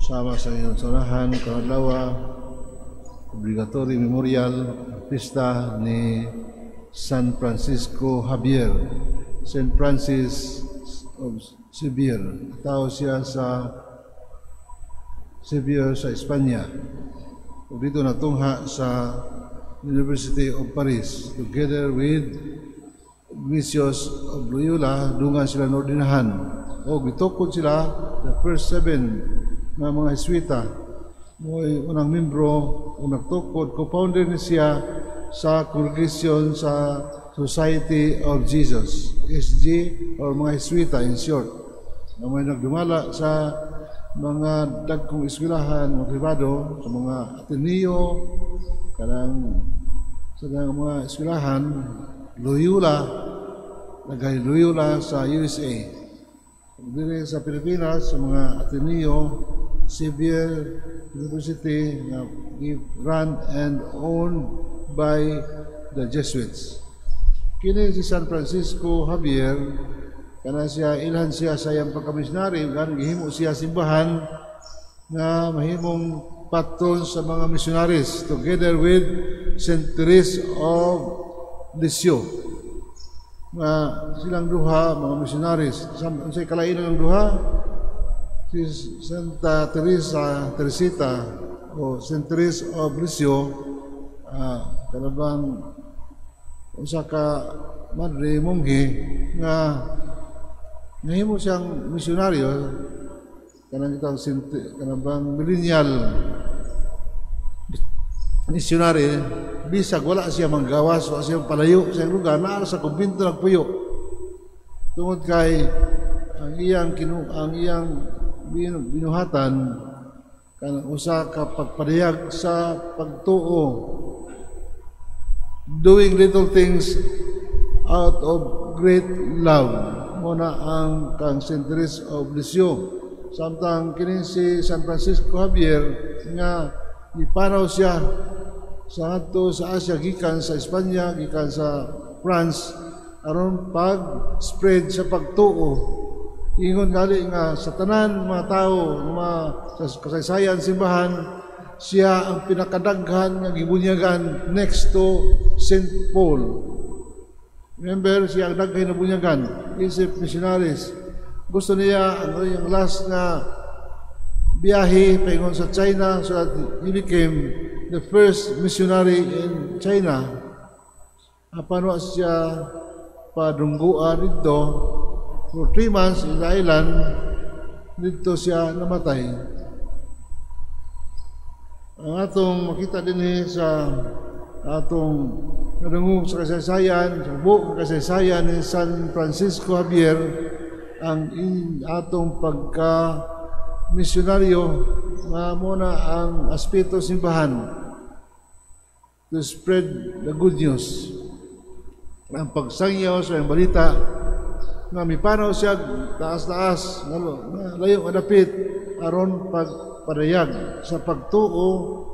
sama sa inyong sanahan, kadlawa, obligatory memorial pista ni San Francisco Javier, St. Francis of Xavier. Tao siya sa Xavier sa Espanya. Dito natungha sa University of Paris together with Ignatius of Loyola. Dungan sila nordinahan o gitukod sila the first 7 na mga Jesuita. Mo'y unang membro o nagtukod, co-founder ni siya sa congregation sa Society of Jesus, SG, or mga Jesuita in short, na may nagdumala sa mga dagkong eskwelahan, mga privado, sa mga Ateneo, sa mga eskwelahan, Loyola, nagay Loyola sa USA. Dili sa Pilipinas, sa mga Ateneo, Xavier University na run and owned by the Jesuits. Kini si San Francisco Javier, kana siya ilhan siya sa iyang pagkamissionary, gan gihimo siya simbahan na mahimong patron sa mga missionaries together with Saint Therese of Lisieux. Nga silang duha mga missionaries. Unsay kalainan ng duha? Si Santa Teresita o Saint Therese of Lisieux, kanabang usa ka madre monghe nga nahimo siyang misyonaryo, kanabang millennial missionary. Bisag wala siya manggawas, wala siya palayo sa lugar, naa sa kumbento nagpuyo tungod kay ang iyang binuhatan kanang usa ka pagpadayag sa pagtuo, doing little things out of great love. Muna ang kang Saint Therese of Lisieux. Samtang kini si San Francisco Javier nga ipanaw siya sa ato sa Asia, gikan sa Espanya, gikan sa France, aron pag-spread sa pagtuo. Ingon gali nga sa tanan mga tao, sa kasaysayan simbahan, siya ang pinakadaghan nga gibunyagan next to St. Paul. Remember, siya ang daghan na bunyagan, isip missionaries. Gusto niya yung last na biyahe paingon sa China, so that he became the first missionary in China. Apano siya padungguan dito for 3 months in the island, dito siya namatay. Ang atong makita din sa atong nadungog sa kasaysayan, sa buong kasaysayan ni San Francisco Javier, ang atong pagka-misyonaryo na muna ang aspeto simbahan to spread the good news. Ang pagsangyaw sa iyang balita nga mipanaw siya taas-taas, layo madapit aron pagpadayag sa pagtuo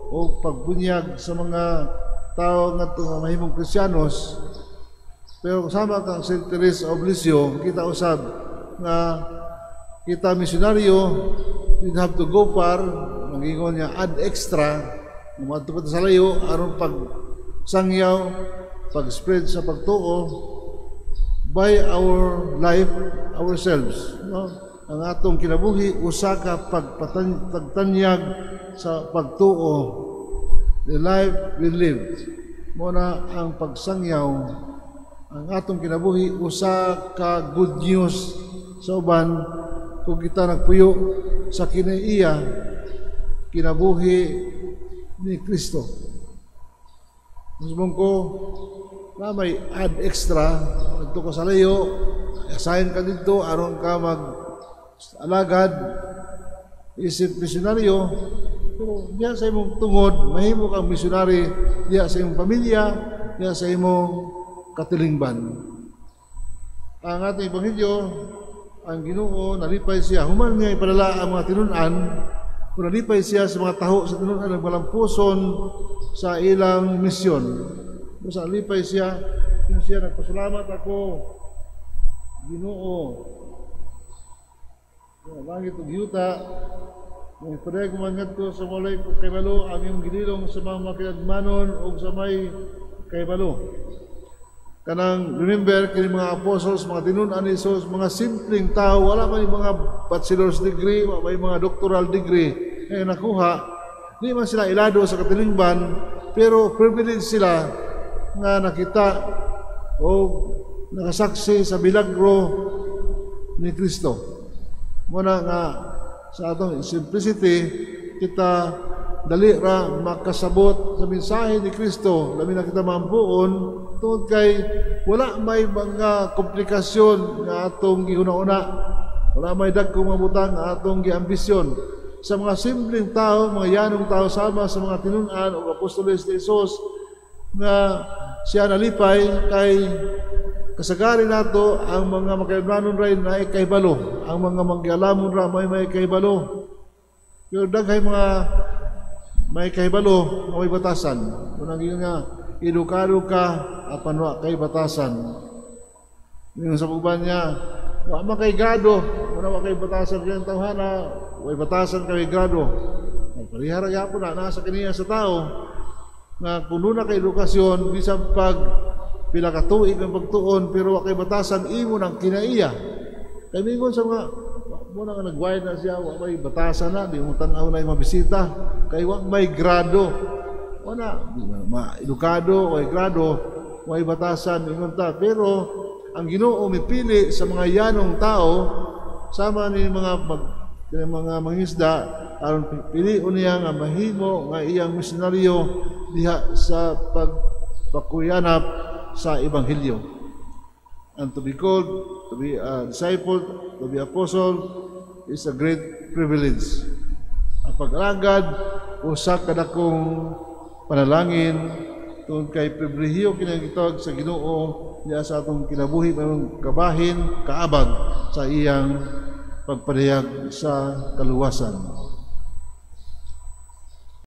o pagbunyag sa mga tao nga mahimong Kristiyanos. Pero kasama kang Saint Therese of Lisieux, kita usab nga kita misyonaryo, we have to go far, nangingon niya add extra, matupad sa layo aron pagsangyaw, pag-spread sa pagtuo by our life, ourselves. No? Ang atong kinabuhi, usa ka pagtanyag sa pagtuo. The life we lived. Muna ang pagsangyaw, ang atong kinabuhi, usa ka good news sa uban kung kita nagpuyo sa kinaiya, kinabuhi ni Kristo. Musbong ko, na may add extra, ito ka sa layo, assign ka dito, aron ka mag-alagad, isip misyonaryo, pero diya sa imong tungod, mahimo kang misyonary, diya sa imong pamilya, diya sa imong katilingban. Ang ating Ebanghelyo, ang Ginoo, nalipay siya, human niya ipadala ang mga tinunan, kung nalipay siya sa mga taho sa tinunan, nagmalampuson sa ilang misyon. Sa alipay siya, nagpasalamat ako, Ginoo. Langit ug yuta, May padayag man ngadto sa walay kahibalo ang iyong gidilong sa mga makinagmanon o sa may kahibalo. Kanang remember kini mga apostles, mga tinunan ni Jesus, mga simpleng tao, wala man yung mga bachelor's degree, wala may mga doctoral degree nakuha. Di man sila ilado sa katilingban, pero privilege sila nga nakita o nakasaksi sa bilagro ni Kristo. Muna nga sa atong simplicity, kita dali ra makasabot sa mensahe ni Kristo, labi na kita mampuon tungod kay wala may mga komplikasyon nga atong gihuna-una, wala may dagkong mga butang nga atong giambisyon. Sa mga simpleng tao, mga yanong tao sama sa mga tinunan o apostoles ni Jesus nga siya nalipay kay kasagari nato ang mga magkaibanon ray na kahibalo, ang mga manggialamon ra may kahibalo. Pero daghay mga may kahibalo na may batasan. Unang yun nga, edukado ka apan wa kay batasan. Yung sa uban niya, wa man kay grado, wa kay batasan kay tawhana, wa batasan kay grado. Parihara gyapon na nasa kaniya sa tao na kuno na kay edukasyon bisan pag pila ka tuig ang pagtuon pero wa kay batasan imo nang kinaiya. Kay mingon sa mga mo na nagwayad na siya, wa may batasan na, di mo tan-aw na yung mabisita kay wa may grado. Wala, ma-edukado, way grado, way batasan, ingon ta. Pero ang Ginoo mipili sa mga yanong tao sama ni mga mangisda aron pilion niya nga mahimo nga iyang misyonaryo diha sa pagpakuyanap sa ebanghelyo. And to be called, to be a disciple, to be apostle is a great privilege. Ang pag-alagad usa kadakong panalangin tungod kay pribilehiyo kinagitawag sa Ginoo diya sa atong kinabuhi mayong kabahin kaabag sa iyang pagpadayag sa kaluwasan.